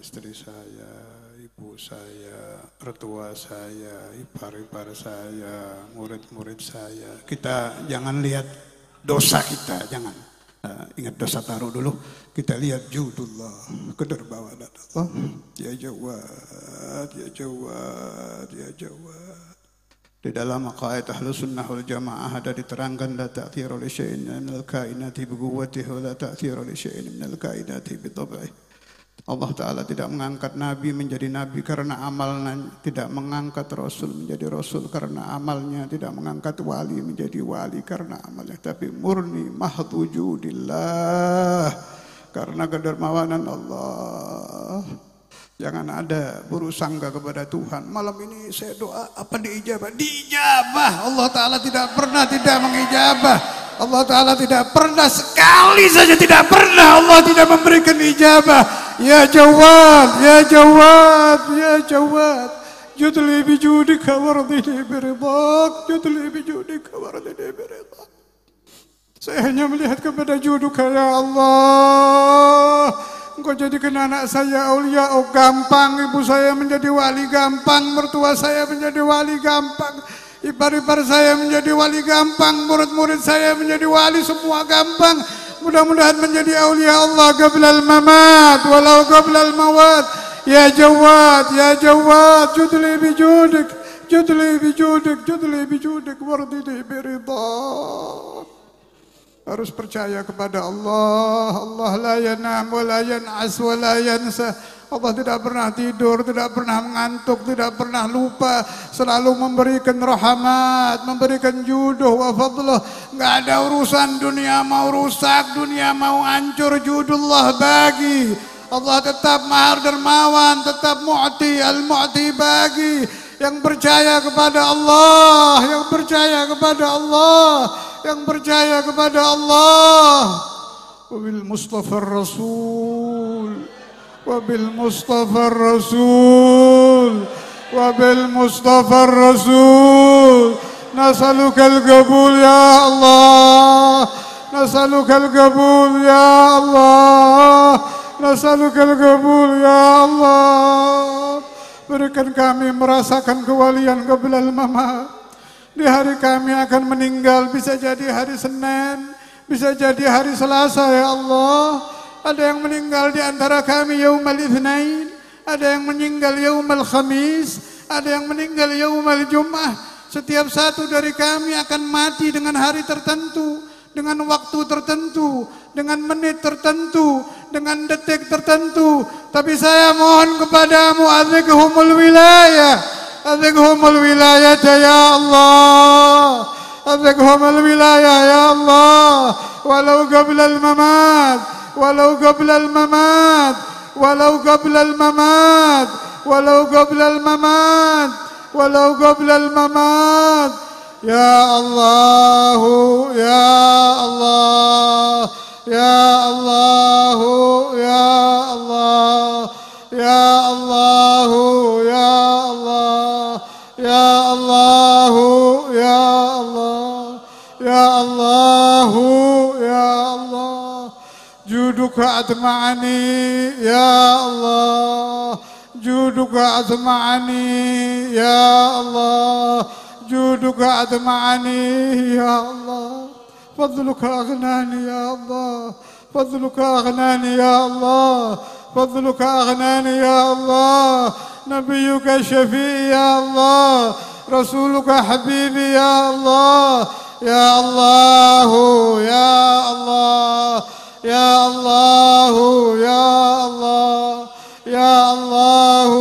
istri saya, ibu saya, mertua saya, ipar-ipar saya, murid-murid saya. Kita jangan lihat dosa kita, jangan. Ingat dosa taruh dulu. Kita lihat judullah, kedermawanan Allah. Ya Jawad, ya Jawad, ya Jawad. Di dalam aqaid Ahlus Sunnah wal Jamaah ada diterangkan la ta'thira li syai'in minal kainati bi quwwatihi wa la ta'thira li syai'in minal kainati bi tab'ihi. Allah Ta'ala tidak mengangkat Nabi menjadi Nabi karena amalnya, tidak mengangkat Rasul menjadi Rasul karena amalnya, tidak mengangkat Wali menjadi Wali karena amalnya, tapi murni mahdhu judillah karena kedermawanan Allah. Jangan ada buruk sangka kepada Tuhan. Malam ini saya doa apa diijabah? Diijabah. Allah Ta'ala tidak pernah tidak mengijabah. Allah Ta'ala tidak pernah, sekali saja tidak pernah Allah tidak memberikan ijabah. Ya Jawad, ya Jawad, ya Jawad. Judli bijudika wardini biridak. Judli bijudika wardini biridak. Saya hanya melihat kepada juduka ya Allah. Engkau jadikan anak saya aulia, oh gampang. Ibu saya menjadi wali gampang. Mertua saya menjadi wali gampang. Ipar-ipar saya menjadi wali gampang. Murid-murid saya menjadi wali semua gampang. Mudah-mudahan menjadi aulia Allah qablal mamat walau qablal mawat. Ya Jawad, ya Jawad, judli bijudik, judli bijudik, judli bijudik, wardini biridak. Harus percaya kepada Allah. Allah la yanam wa la yan'as wa la yansa. Allah tidak pernah tidur, tidak pernah mengantuk, tidak pernah lupa. Selalu memberikan rahmat, memberikan juduh wa fadlah. Enggak ada urusan dunia mau rusak, dunia mau hancur, judullah bagi. Allah tetap mahar dermawan, tetap mu'ti, al-mu'ti bagi. Yang percaya kepada Allah, yang percaya kepada Allah, yang percaya kepada Allah. Wabil Mustafa Rasul, wabil Mustafa Rasul, wabil Mustafa Rasul. Nasalukal qabul ya Allah, nasalukal qabul ya Allah, nasalukal qabul ya Allah. Berikan kami merasakan kewalian qabla al-mamat. Di hari kami akan meninggal, bisa jadi hari Senin, bisa jadi hari Selasa ya Allah. Ada yang meninggal di antara kami yaumal itsnain, ada yang meninggal yaumal khamis, ada yang meninggal yaumal jum'ah. Setiap satu dari kami akan mati dengan hari tertentu, dengan waktu tertentu, dengan menit tertentu, dengan detik tertentu. Tapi saya mohon kepadamu, azikhumul wilayah, azikhumul wilayah ya Allah, azikhumul wilayah ya Allah. Walau qabla al-mamat, walau qabla al-mamat, walau qabla al-mamat, walau qabla al-mamat, walau qabla al-mamat. Ya Allah, ya Allah, ya Allah, ya Allah, ya Allah, ya Allah, ya Allah, ya Allah, ya Allah, ya Allah. Juduka atma'ani ya Allah, juduka atma'ani ya Allah, juduka atma'ani ya Allah. فضلك أغناني يا الله، فضلك أغناني يا الله، فضلك أغناني يا الله. نبيك شفيعي يا الله، رسولك حبيبي يا الله. يا الله يا الله يا الله يا الله يا الله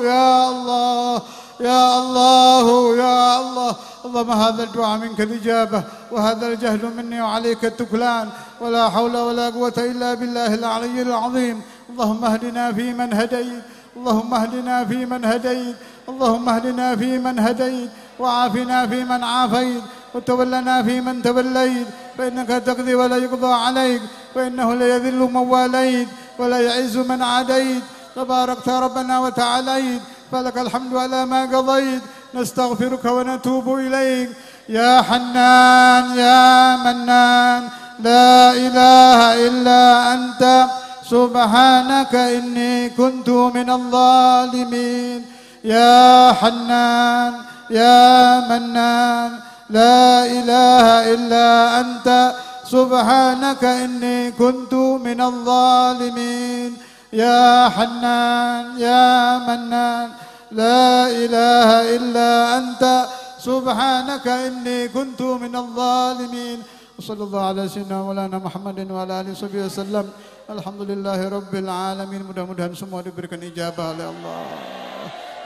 يا الله يا الله يا الله. اللهم هذا الدعاء منك الإجابة، وهذا الجهل مني وعليك التكلان، ولا حول ولا قوة إلا بالله العلي العظيم. اللهم اهدنا فيمن هديت، اللهم اهدنا فيمن هديت، اللهم اهدنا فيمن هديت، وعافنا فيمن عافيت، وتولنا فيمن توليت. فإنك تقضي ولا يقضى عليك، فإنه لا يذل من واليت ولا يعز من عاديت. تباركت ربنا وتعاليت، فلك الحمد على ما قضيت. نستغفرك ونتوب إليك يا حنان يا منان، لا إله إلا أنت سبحانك إني كنت من الظالمين. يا حنان يا منان، لا إله إلا أنت سبحانك إني كنت من الظالمين. يا حنان يا منان، لا إله إلا أنت سبحانك إني كنت من الظالمين. وصلى الله على سيدنا مولانا محمد وعلى آله وصحبه وسلم. Alhamdulillahi Rabbil Alamin. Mudah-mudahan semua diberikan ijabah oleh Allah.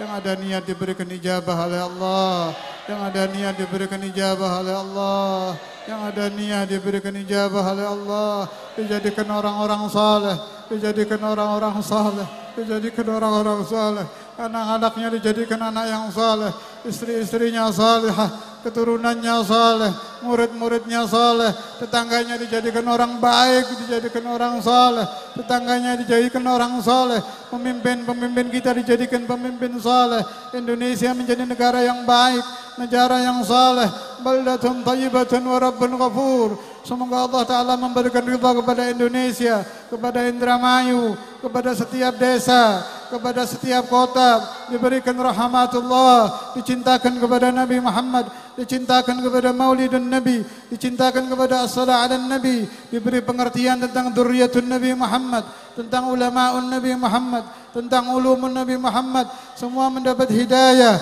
Yang ada niat diberikan ijabah oleh Allah. Yang ada niat diberikan ijabah oleh Allah. Yang ada niat diberikan ijabah oleh Allah. Dijadikan orang-orang saleh, dijadikan orang-orang saleh, dijadikan orang-orang saleh. Anak-anaknya dijadikan anak yang saleh, istri-istrinya salihah, keturunannya saleh, murid-muridnya saleh, tetangganya dijadikan orang baik, dijadikan orang saleh, tetangganya dijadikan orang saleh, pemimpin-pemimpin kita dijadikan pemimpin saleh. Indonesia menjadi negara yang baik, negara yang saleh, baldatun thayyibatun wa rabbun ghafur. Semoga Allah Ta'ala memberikan ridha kepada Indonesia, kepada Indramayu, kepada setiap desa, kepada setiap kota, diberikan rahmatullah, dicintakan kepada Nabi Muhammad, dicintakan kepada Maulidun Nabi, dicintakan kepada as-salat ala Nabi, diberi pengertian tentang dzurriyyatun Nabi Muhammad, tentang ulamaun Nabi Muhammad, tentang ulumun Nabi Muhammad. Semua mendapat hidayah,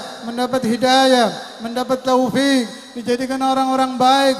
mendapat taufik, dijadikan orang-orang baik,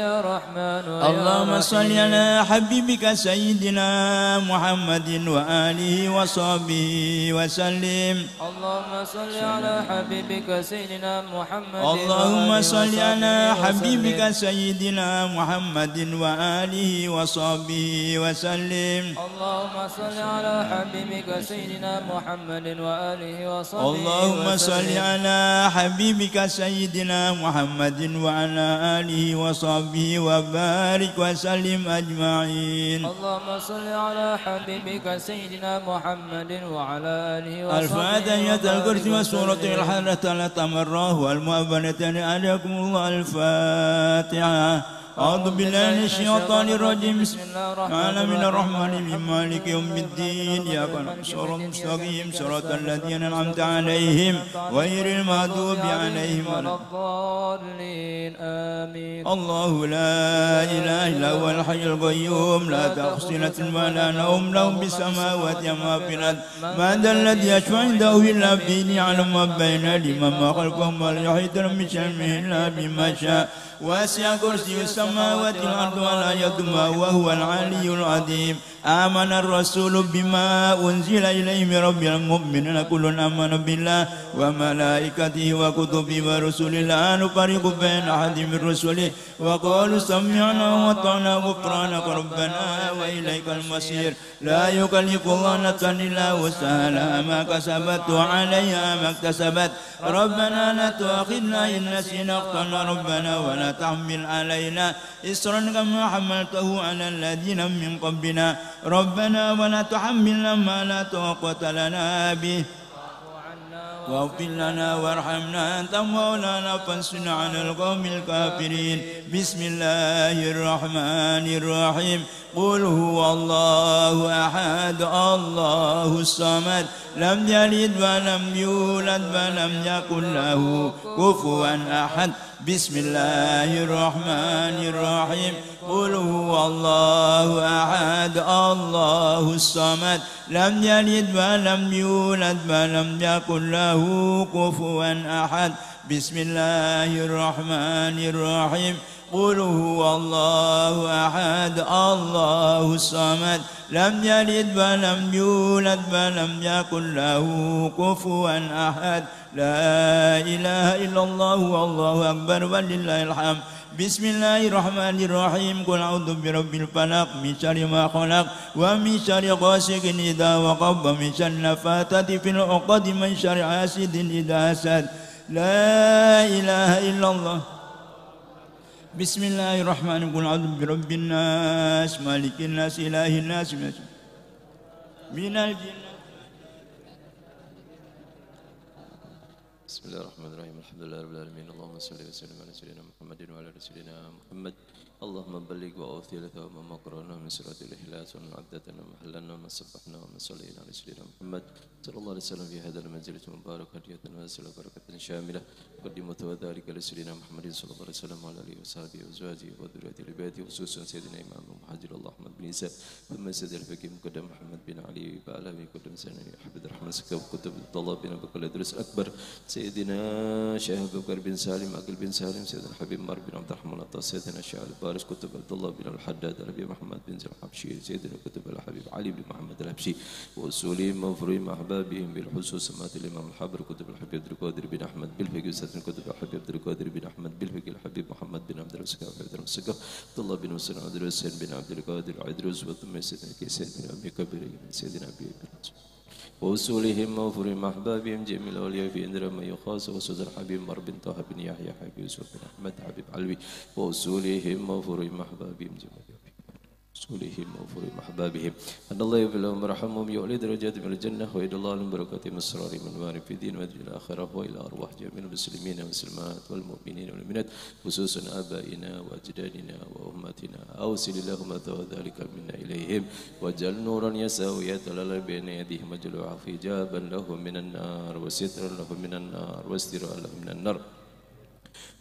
يا رحمن اللهم صل على حبيبك سيدنا محمد وآله وصحبه وسلم. اللهم صل على حبيبك سيدنا محمد اللهم صل على حبيبك سيدنا محمد وآله وصحبه وسلم. اللهم صل على حبيبك سيدنا محمد وآله وصحبه اللهم صل على حبيبك سيدنا محمد وعلى آله وصحبه وبارك وسلم أجمعين. اللهم صل على حبيبك سيدنا محمد وعلى آله وصحبه. الفاتحة الكرسي وسورة الحلة التمره والمؤمنة عليكم الله. الفاتحة. أعوذ بالله من الشيطان الرجيم. بسم الله الرحمن الرحيم. مالك يوم الدين. إياك نعبد صراط المستقيم صراط الذين أنعمت عليهم غير المغضوب عليهم ولا الضالين. آمين. الله لا إله إلا هو الحي القيوم لا تأخذه سنة ولا نوم له بالسماوات وما في الأرض من ذا الذي يشفع عنده إلا بإذنه يعلم ما بين أيديهم وما خلفهم ولا يحيطون بشيء إلا بما شاء وسع كرسي السماوات والأرض ولا يضمه وهو العلي العظيم. آمن الرسول بما أنزل إليه من رب المؤمنين كل آمن بالله وملائكته وكتبه ورسله لا نفرق بين أحد من رسله وقالوا سمعنا وأطعنا غفرانك ربنا وإليك المصير. لا يكلف الله نفسا إلا وسعها لها ما كسبت وعليها ما اكتسبت. ربنا لا تؤاخذنا إن نسينا أخطأنا ربنا ولا تحمل علينا إصرا كما حملته على الذين من قبلنا ربنا ولا تحملنا ما لا طاقة لنا به واغفر لنا وارحمنا أنت مولانا فانصرنا على القوم الكافرين. بسم الله الرحمن الرحيم. قل هو الله أحد الله الصمد لم يلد ولم يولد ولم يكن له كفوا أحد. بسم الله الرحمن الرحيم. قل هو الله أحد الله الصمد لم يلد ولم يولد ولم يكن له كفوا أحد. بسم الله الرحمن الرحيم. قل هو الله أحد الله الصمد لم يلد ولم يولد ولم يكن له كفوا أحد. لا إله إلا الله والله أكبر ولله الحمد. بسم الله الرحمن الرحيم. قل أعوذ برب الفلق من شر ما خلق ومن شر غاسق إذا وقب ومن شر النفاثات في العقد من شر حاسد إذا حسد. لا إله إلا الله. بسم الله الرحمن الرحيم. قل أعوذ برب الناس مالك الناس إله الناس من الجن. بسم الله الرحمن الرحيم. الحمد لله رب العالمين. اللهم صل وسلم على سيدنا محمد وعلى سيدنا محمد. اللهم بلغ وأوفي ثواب ما قرأنا من سورة الإخلاص ومن عدتنا ومحلنا وما سبحنا وما صلينا على سيدنا محمد صلى الله عليه وسلم في هذا المنزلة المبارك هدية واسعة بركة شاملة قدمت وذلك لسيدنا محمد صلى الله عليه وسلم وعلى آله وصحبه وأزواجه وذريته لبيته خصوصا سيدنا إمام المهاجر الله أحمد بن عيسى ثم سيد الفقيه مقدم محمد بن علي بعلوي قدم سيدنا حبيب الرحمن سكاب كتب الله بن أبي بكر الإدريس أكبر سيدنا شيخ أبو بكر بن سالم أقل بن سالم سيدنا حبيب مر بن عبد الرحمن الطاس سيدنا شيخ البارس كتب عبد الله بن الحداد النبي محمد بن زيد الحبشي سيدنا كتب الحبيب علي بن محمد الحبشي وأصولهم وفروعهم أحبابهم بالحسوس سمات الإمام الحبر كتب الحبيب عبد القادر بن أحمد بالفقه سيدنا كتب الحبيب عبد القادر بن أحمد بالفقه الحبيب محمد بن عبد الرزاق عبد الله بن حسين عبد الحسين بن عبد القادر عيدروس وثم سيدنا كيسان بن أبي كبير سيدنا أبي وأصولهم وفروعهم أحبابهم جميع الأولياء في إندرا ما يخاص وسوز الحبيب مر بن طه بن يحيى حبيب يوسف بن أحمد حبيب علوي وأصولهم وفروعهم أحبابهم جميع أصولهم وفروعهم أحبابهم أن الله يغفر لهم ويرحمهم يعلي درجات من الجنة وإلى الله من بركاتهم الأسرار من وار في الدين والدين الآخرة وإلى أرواح جميع المسلمين والمسلمات والمؤمنين والمؤمنات خصوصا آبائنا وأجدادنا وأمهاتنا أوصل اللهم ثواب ذلك منا إليهم واجعل نورا يساوي يتلال بين يديهم وجلوا حجابا له من النار وسترا له من النار واسترا له من النار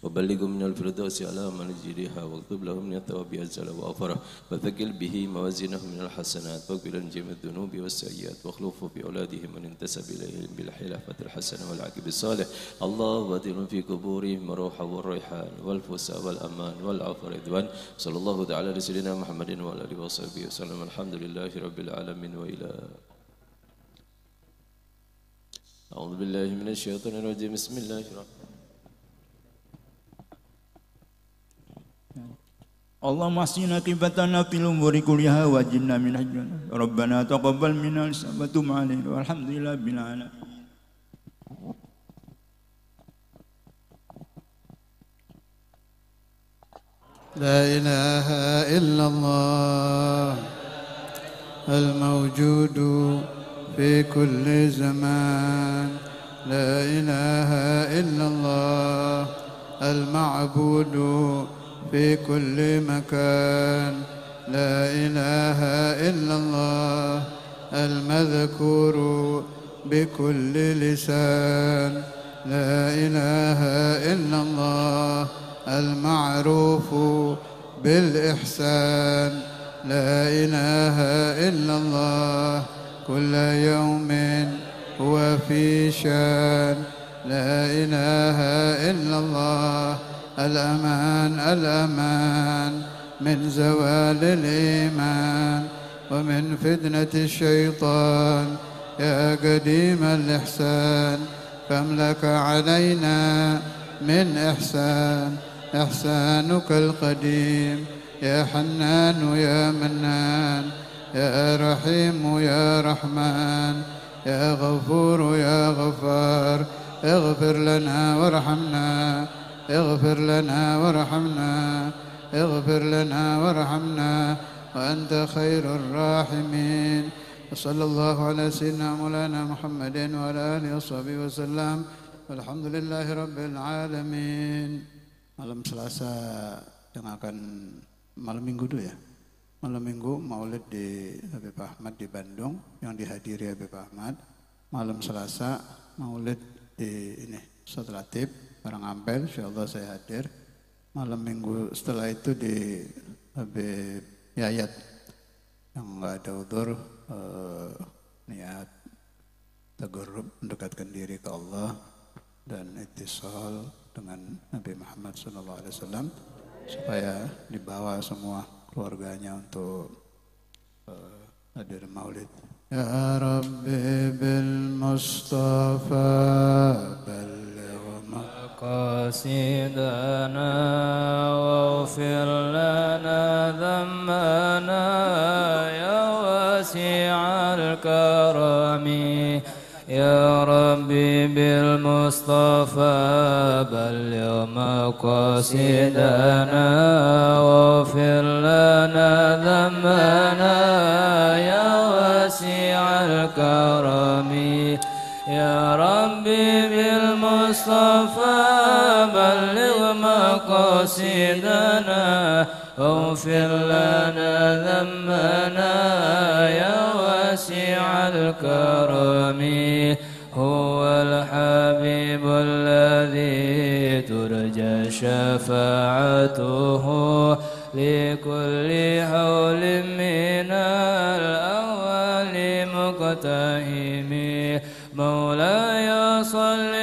وبلغ من الفردوس على من جريها واكتب له من الثواب أجل وأفره وثقل به موازينه من الحسنات واغفر جميع الذنوب والسيئات واخلفه بأولاده من انتسب إليهم بالخلافة الحسنة والعاقب الصالح الله وادخل في قبورهم الروح والريحان والفوس والأمان والعفو والرضوان صلى الله تعالى على سيدنا محمد وعلى آله وصحبه وسلم الحمد لله رب العالمين وإلى أعوذ بالله من الشيطان الرجيم بسم الله الرحمن اللهم احسن عاقبتنا في الأمور كلها واجرنا من حجنا ربنا تقبل منا وتب علينا والحمد لله رب العالمين. لا إله إلا الله الموجود في كل زمان لا إله إلا الله المعبود في كل مكان لا إله إلا الله المذكور بكل لسان لا إله إلا الله المعروف بالإحسان لا إله إلا الله كل يوم هو في شان لا إله إلا الله الأمان الأمان من زوال الإيمان ومن فتنة الشيطان يا قديم الإحسان كم لك علينا من إحسان إحسانك القديم يا حنان يا منان يا رحيم يا رحمن يا غفور يا غفار اغفر لنا وارحمنا اغفر لنا وارحمنا اغفر لنا وارحمنا وأنت خير الراحمين وصلى الله على سيدنا مولانا محمد وعلى آله وصحبه وسلم والحمد لله رب العالمين. Malam Selasa yang akan malam Minggu dulu ya. Malam Minggu Maulid di Habib Ahmad di Bandung yang dihadiri Habib Ahmad. Malam Selasa Maulid di ini Ustaz Latif Barangampel, insyaallah saya hadir. Malam Minggu setelah itu di Habib Yayat yang enggak ada udzur niat tagarrub mendekatkan diri ke Allah dan ittisal dengan Nabi Muhammad SAW supaya dibawa semua keluarganya untuk hadir maulid. Ya Rabbi bil Mustafa balligh maqasidana waghfir lana dhanbana ya wasi'al karami ya Rabbi bil Mustafa balligh maqasidana waghfir lana dhanbana ya wasi'al karami ya Rabbi bil Mustafa balligh maqasidana waghfir lana dhanbana ya wasi'al karami هو الحبيب الذي ترجى شفاعته لكل حول من الأول مقتحم مولاي صل